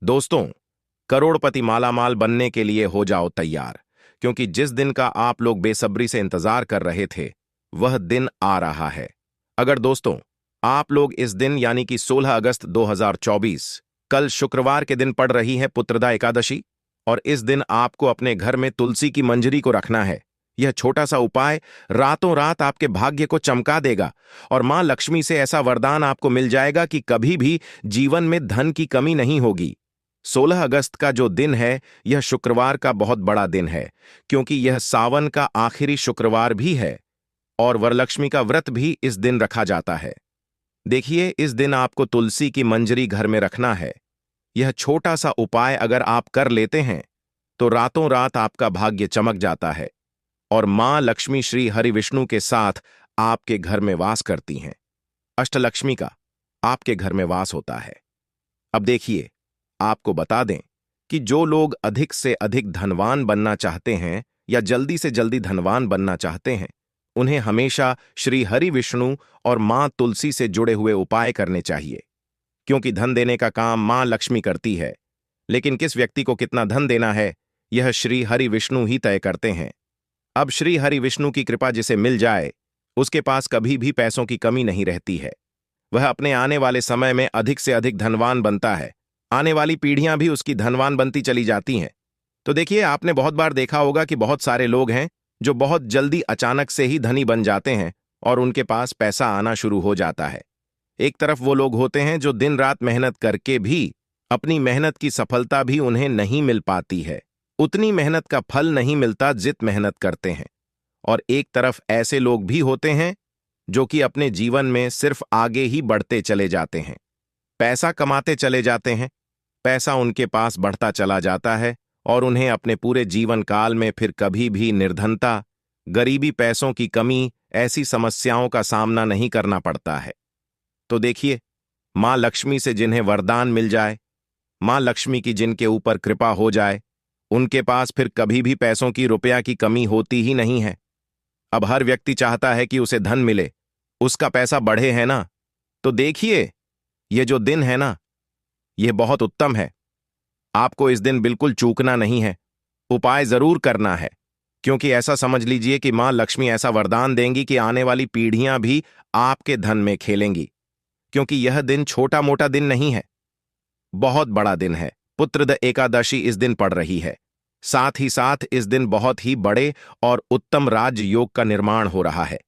दोस्तों, करोड़पति मालामाल बनने के लिए हो जाओ तैयार, क्योंकि जिस दिन का आप लोग बेसब्री से इंतजार कर रहे थे वह दिन आ रहा है। अगर दोस्तों आप लोग इस दिन यानी कि 16 अगस्त 2024 कल शुक्रवार के दिन पड़ रही है पुत्रदा एकादशी, और इस दिन आपको अपने घर में तुलसी की मंजरी को रखना है। यह छोटा सा उपाय रातों रात आपके भाग्य को चमका देगा और मां लक्ष्मी से ऐसा वरदान आपको मिल जाएगा कि कभी भी जीवन में धन की कमी नहीं होगी। 16 अगस्त का जो दिन है यह शुक्रवार का बहुत बड़ा दिन है, क्योंकि यह सावन का आखिरी शुक्रवार भी है और वरलक्ष्मी का व्रत भी इस दिन रखा जाता है। देखिए, इस दिन आपको तुलसी की मंजरी घर में रखना है। यह छोटा सा उपाय अगर आप कर लेते हैं तो रातों रात आपका भाग्य चमक जाता है और मां लक्ष्मी श्री हरि विष्णु के साथ आपके घर में वास करती हैं। अष्टलक्ष्मी का आपके घर में वास होता है। अब देखिए, आपको बता दें कि जो लोग अधिक से अधिक धनवान बनना चाहते हैं या जल्दी से जल्दी धनवान बनना चाहते हैं, उन्हें हमेशा श्री हरि विष्णु और मां तुलसी से जुड़े हुए उपाय करने चाहिए, क्योंकि धन देने का काम मां लक्ष्मी करती है। लेकिन किस व्यक्ति को कितना धन देना है यह श्री हरि विष्णु ही तय करते हैं। अब श्री हरि विष्णु की कृपा जिसे मिल जाए उसके पास कभी भी पैसों की कमी नहीं रहती है। वह अपने आने वाले समय में अधिक से अधिक धनवान बनता है। आने वाली पीढ़ियां भी उसकी धनवान बनती चली जाती हैं। तो देखिए, आपने बहुत बार देखा होगा कि बहुत सारे लोग हैं जो बहुत जल्दी अचानक से ही धनी बन जाते हैं और उनके पास पैसा आना शुरू हो जाता है। एक तरफ वो लोग होते हैं जो दिन रात मेहनत करके भी अपनी मेहनत की सफलता भी उन्हें नहीं मिल पाती है, उतनी मेहनत का फल नहीं मिलता जित मेहनत करते हैं। और एक तरफ ऐसे लोग भी होते हैं जो कि अपने जीवन में सिर्फ आगे ही बढ़ते चले जाते हैं, पैसा कमाते चले जाते हैं, पैसा उनके पास बढ़ता चला जाता है और उन्हें अपने पूरे जीवन काल में फिर कभी भी निर्धनता, गरीबी, पैसों की कमी ऐसी समस्याओं का सामना नहीं करना पड़ता है। तो देखिए, मां लक्ष्मी से जिन्हें वरदान मिल जाए, मां लक्ष्मी की जिनके ऊपर कृपा हो जाए, उनके पास फिर कभी भी पैसों की, रुपया की कमी होती ही नहीं है। अब हर व्यक्ति चाहता है कि उसे धन मिले, उसका पैसा बढ़े, है ना? तो देखिए, ये जो दिन है ना, यह बहुत उत्तम है। आपको इस दिन बिल्कुल चूकना नहीं है, उपाय जरूर करना है, क्योंकि ऐसा समझ लीजिए कि मां लक्ष्मी ऐसा वरदान देंगी कि आने वाली पीढ़ियां भी आपके धन में खेलेंगी, क्योंकि यह दिन छोटा मोटा दिन नहीं है, बहुत बड़ा दिन है। पुत्रदा एकादशी इस दिन पड़ रही है। साथ ही साथ इस दिन बहुत ही बड़े और उत्तम राजयोग का निर्माण हो रहा है,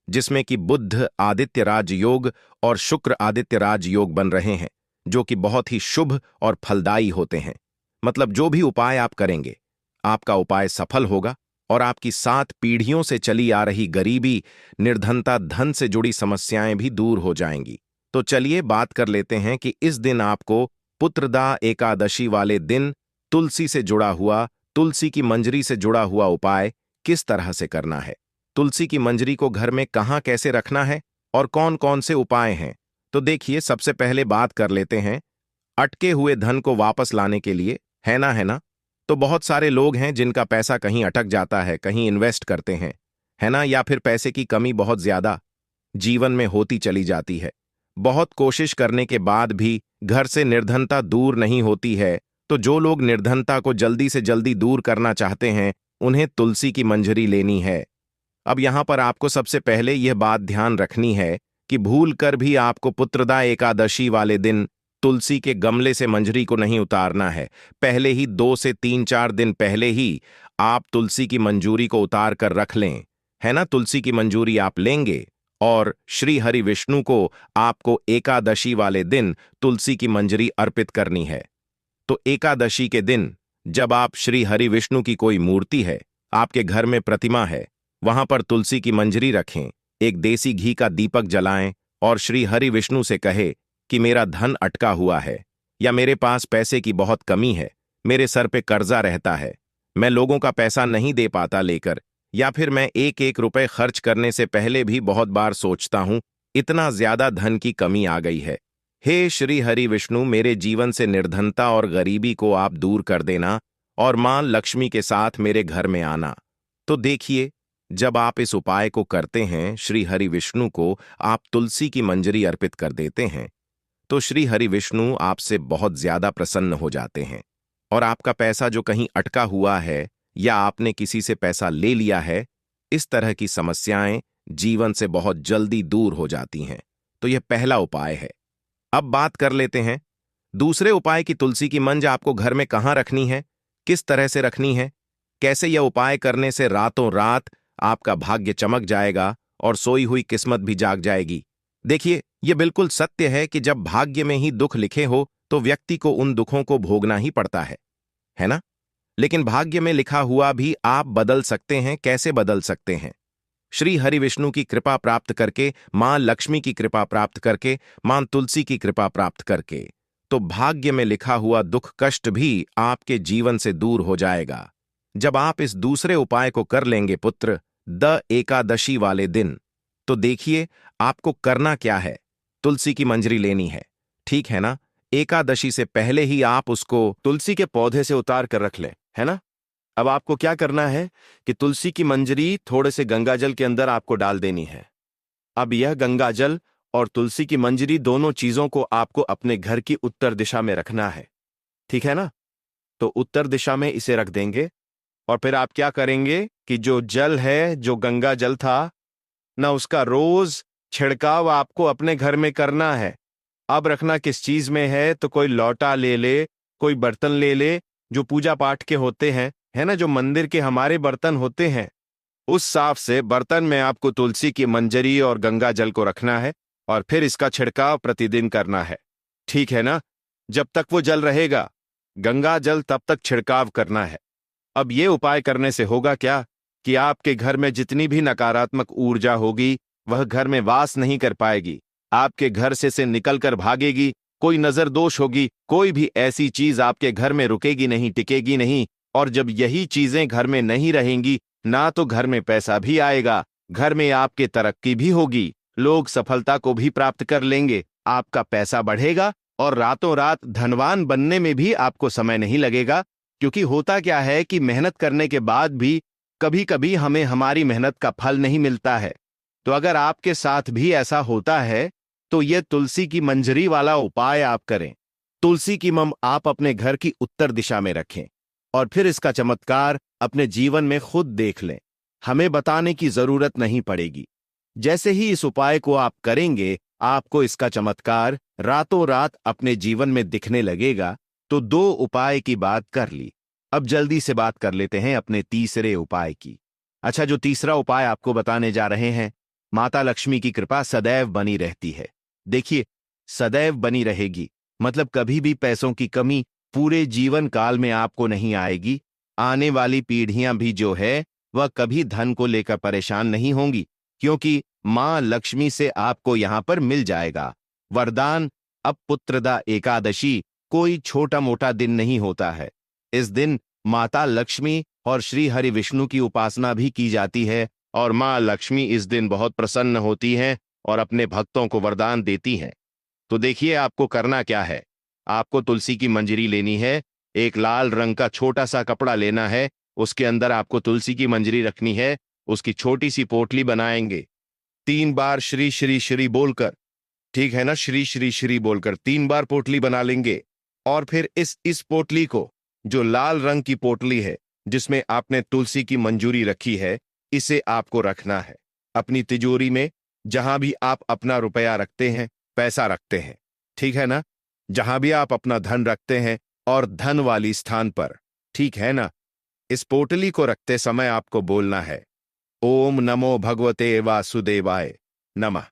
जिसमें कि बुध आदित्य राजयोग और शुक्र आदित्य राजयोग बन रहे हैं, जो कि बहुत ही शुभ और फलदायी होते हैं। मतलब जो भी उपाय आप करेंगे, आपका उपाय सफल होगा और आपकी 7 पीढ़ियों से चली आ रही गरीबी, निर्धनता, धन से जुड़ी समस्याएं भी दूर हो जाएंगी। तो चलिए बात कर लेते हैं कि इस दिन आपको पुत्रदा एकादशी वाले दिन तुलसी से जुड़ा हुआ, तुलसी की मंजरी से जुड़ा हुआ उपाय किस तरह से करना है, तुलसी की मंजरी को घर में कहां कैसे रखना है और कौन कौन से उपाय हैं। तो देखिए, सबसे पहले बात कर लेते हैं अटके हुए धन को वापस लाने के लिए, है ना? तो बहुत सारे लोग हैं जिनका पैसा कहीं अटक जाता है, कहीं इन्वेस्ट करते हैं, है ना? या फिर पैसे की कमी बहुत ज्यादा जीवन में होती चली जाती है। बहुत कोशिश करने के बाद भी घर से निर्धनता दूर नहीं होती है। तो जो लोग निर्धनता को जल्दी से जल्दी दूर करना चाहते हैं, उन्हें तुलसी की मंजरी लेनी है। अब यहां पर आपको सबसे पहले यह बात ध्यान रखनी है कि भूल कर भी आपको पुत्रदा एकादशी वाले दिन तुलसी के गमले से मंजरी को नहीं उतारना है। पहले ही 2 से 3-4 दिन पहले ही आप तुलसी की मंजूरी को उतार कर रख लें, है ना? तुलसी की मंजूरी आप लेंगे और श्री हरि विष्णु को आपको एकादशी वाले दिन तुलसी की मंजरी अर्पित करनी है। तो एकादशी के दिन जब आप श्री हरि विष्णु की कोई मूर्ति है, आपके घर में प्रतिमा है, वहां पर तुलसी की मंजरी रखें, एक देसी घी का दीपक जलाएं और श्री हरि विष्णु से कहे कि मेरा धन अटका हुआ है, या मेरे पास पैसे की बहुत कमी है, मेरे सर पे कर्जा रहता है, मैं लोगों का पैसा नहीं दे पाता लेकर, या फिर मैं एक एक रुपए खर्च करने से पहले भी बहुत बार सोचता हूं, इतना ज्यादा धन की कमी आ गई है। हे श्री हरि विष्णु, मेरे जीवन से निर्धनता और गरीबी को आप दूर कर देना और मां लक्ष्मी के साथ मेरे घर में आना। तो देखिए, जब आप इस उपाय को करते हैं, श्री हरि विष्णु को आप तुलसी की मंजरी अर्पित कर देते हैं, तो श्री हरि विष्णु आपसे बहुत ज्यादा प्रसन्न हो जाते हैं और आपका पैसा जो कहीं अटका हुआ है या आपने किसी से पैसा ले लिया है, इस तरह की समस्याएं जीवन से बहुत जल्दी दूर हो जाती हैं। तो यह पहला उपाय है। अब बात कर लेते हैं दूसरे उपाय की। तुलसी की मंज आपको घर में कहाँ रखनी है, किस तरह से रखनी है, कैसे यह उपाय करने से रातों रात आपका भाग्य चमक जाएगा और सोई हुई किस्मत भी जाग जाएगी। देखिए, यह बिल्कुल सत्य है कि जब भाग्य में ही दुख लिखे हो तो व्यक्ति को उन दुखों को भोगना ही पड़ता है ना? लेकिन भाग्य में लिखा हुआ भी आप बदल सकते हैं। कैसे बदल सकते हैं? श्री हरि विष्णु की कृपा प्राप्त करके, मां लक्ष्मी की कृपा प्राप्त करके, मां तुलसी की कृपा प्राप्त करके, तो भाग्य में लिखा हुआ दुख कष्ट भी आपके जीवन से दूर हो जाएगा। जब आप इस दूसरे उपाय को कर लेंगे पुत्र, द एकादशी वाले दिन, तो देखिए आपको करना क्या है। तुलसी की मंजरी लेनी है, ठीक है ना? एकादशी से पहले ही आप उसको तुलसी के पौधे से उतार कर रख लें, है ना? अब आपको क्या करना है कि तुलसी की मंजरी थोड़े से गंगाजल के अंदर आपको डाल देनी है। अब यह गंगाजल और तुलसी की मंजरी दोनों चीजों को आपको अपने घर की उत्तर दिशा में रखना है, ठीक है ना? तो उत्तर दिशा में इसे रख देंगे और फिर आप क्या करेंगे कि जो जल है, जो गंगा जल था ना, उसका रोज छिड़काव आपको अपने घर में करना है। अब रखना किस चीज में है, तो कोई लौटा ले ले, कोई बर्तन ले ले जो पूजा पाठ के होते हैं, है ना, जो मंदिर के हमारे बर्तन होते हैं, उस साफ से बर्तन में आपको तुलसी की मंजरी और गंगा जल को रखना है और फिर इसका छिड़काव प्रतिदिन करना है, ठीक है ना? जब तक वो जल रहेगा, गंगा जल, तब तक छिड़काव करना है। अब ये उपाय करने से होगा क्या कि आपके घर में जितनी भी नकारात्मक ऊर्जा होगी वह घर में वास नहीं कर पाएगी, आपके घर से निकलकर भागेगी। कोई नजर दोष होगी, कोई भी ऐसी चीज आपके घर में रुकेगी नहीं, टिकेगी नहीं। और जब यही चीजें घर में नहीं रहेंगी ना, तो घर में पैसा भी आएगा, घर में आपके तरक्की भी होगी, लोग सफलता को भी प्राप्त कर लेंगे, आपका पैसा बढ़ेगा और रातों रात धनवान बनने में भी आपको समय नहीं लगेगा। क्योंकि होता क्या है कि मेहनत करने के बाद भी कभी कभी हमें हमारी मेहनत का फल नहीं मिलता है। तो अगर आपके साथ भी ऐसा होता है तो यह तुलसी की मंजरी वाला उपाय आप करें। तुलसी की मम आप अपने घर की उत्तर दिशा में रखें और फिर इसका चमत्कार अपने जीवन में खुद देख लें। हमें बताने की जरूरत नहीं पड़ेगी। जैसे ही इस उपाय को आप करेंगे, आपको इसका चमत्कार रातों रात अपने जीवन में दिखने लगेगा। तो दो उपाय की बात कर ली, अब जल्दी से बात कर लेते हैं अपने तीसरे उपाय की। अच्छा, जो तीसरा उपाय आपको बताने जा रहे हैं, माता लक्ष्मी की कृपा सदैव बनी रहती है। देखिए, सदैव बनी रहेगी मतलब कभी भी पैसों की कमी पूरे जीवन काल में आपको नहीं आएगी। आने वाली पीढ़ियां भी जो है वह कभी धन को लेकर परेशान नहीं होंगी, क्योंकि मां लक्ष्मी से आपको यहां पर मिल जाएगा वरदान। अब पुत्रदा एकादशी कोई छोटा मोटा दिन नहीं होता है। इस दिन माता लक्ष्मी और श्री हरि विष्णु की उपासना भी की जाती है और मां लक्ष्मी इस दिन बहुत प्रसन्न होती हैं और अपने भक्तों को वरदान देती हैं। तो देखिए आपको करना क्या है। आपको तुलसी की मंजरी लेनी है, एक लाल रंग का छोटा सा कपड़ा लेना है, उसके अंदर आपको तुलसी की मंजरी रखनी है, उसकी छोटी सी पोटली बनाएंगे। 3 बार श्री श्री श्री बोलकर, ठीक है ना, श्री श्री श्री बोलकर 3 बार पोटली बना लेंगे। और फिर इस पोटली को, जो लाल रंग की पोटली है जिसमें आपने तुलसी की मंजूरी रखी है, इसे आपको रखना है अपनी तिजोरी में, जहां भी आप अपना रुपया रखते हैं, पैसा रखते हैं, ठीक है ना, जहां भी आप अपना धन रखते हैं और धन वाली स्थान पर, ठीक है ना। इस पोटली को रखते समय आपको बोलना है ओम नमो भगवते वासुदेवाय नमः।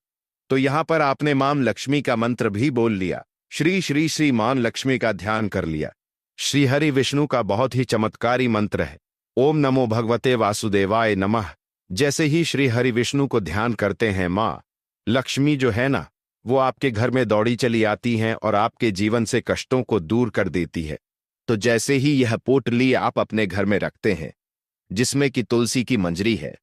तो यहां पर आपने मां लक्ष्मी का मंत्र भी बोल लिया, श्री श्री श्री मां लक्ष्मी का ध्यान कर लिया। श्री हरि विष्णु का बहुत ही चमत्कारी मंत्र है ओम नमो भगवते वासुदेवाय नमः। जैसे ही श्री हरि विष्णु को ध्यान करते हैं, मां लक्ष्मी जो है ना, वो आपके घर में दौड़ी चली आती हैं और आपके जीवन से कष्टों को दूर कर देती है। तो जैसे ही यह पोटली आप अपने घर में रखते हैं जिसमें कि तुलसी की मंजरी है,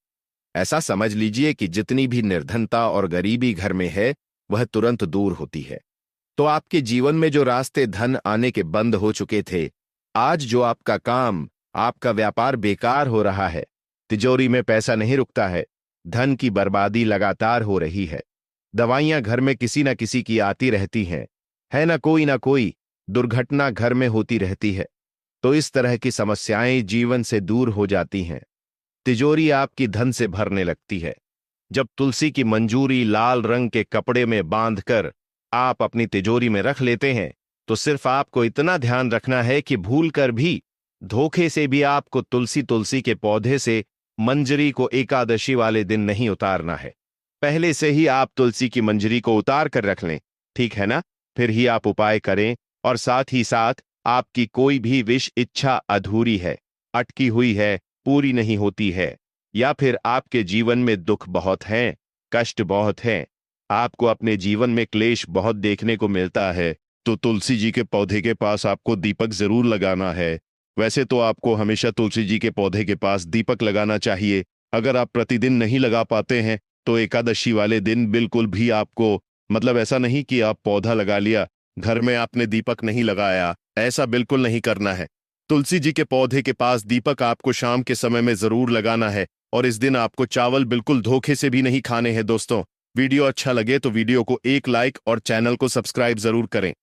ऐसा समझ लीजिए कि जितनी भी निर्धनता और गरीबी घर में है वह तुरंत दूर होती है। तो आपके जीवन में जो रास्ते धन आने के बंद हो चुके थे, आज जो आपका काम, आपका व्यापार बेकार हो रहा है, तिजोरी में पैसा नहीं रुकता है, धन की बर्बादी लगातार हो रही है, दवाइयां घर में किसी न किसी की आती रहती हैं, है ना कोई दुर्घटना घर में होती रहती है, तो इस तरह की समस्याएं जीवन से दूर हो जाती हैं। तिजोरी आपकी धन से भरने लगती है। जब तुलसी की मंजूरी लाल रंग के कपड़े में बांधकर आप अपनी तिजोरी में रख लेते हैं, तो सिर्फ आपको इतना ध्यान रखना है कि भूलकर भी, धोखे से भी आपको तुलसी के पौधे से मंजरी को एकादशी वाले दिन नहीं उतारना है। पहले से ही आप तुलसी की मंजरी को उतार कर रख लें, ठीक है ना? फिर ही आप उपाय करें। और साथ ही साथ आपकी कोई भी विश इच्छा अधूरी है, अटकी हुई है, पूरी नहीं होती है, या फिर आपके जीवन में दुख बहुत हैं, कष्ट बहुत हैं, आपको अपने जीवन में क्लेश बहुत देखने को मिलता है, तो तुलसी जी के पौधे के पास आपको दीपक जरूर लगाना है। वैसे तो आपको हमेशा तुलसी जी के पौधे के पास दीपक लगाना चाहिए। अगर आप प्रतिदिन नहीं लगा पाते हैं तो एकादशी वाले दिन बिल्कुल भी आपको, मतलब ऐसा नहीं कि आप पौधा लगा लिया, घर में आपने दीपक नहीं लगाया, ऐसा बिल्कुल नहीं करना है। तुलसी जी के पौधे के पास दीपक आपको शाम के समय में जरूर लगाना है। और इस दिन आपको चावल बिल्कुल धोखे से भी नहीं खाने हैं। दोस्तों, वीडियो अच्छा लगे तो वीडियो को एक लाइक और चैनल को सब्सक्राइब जरूर करें।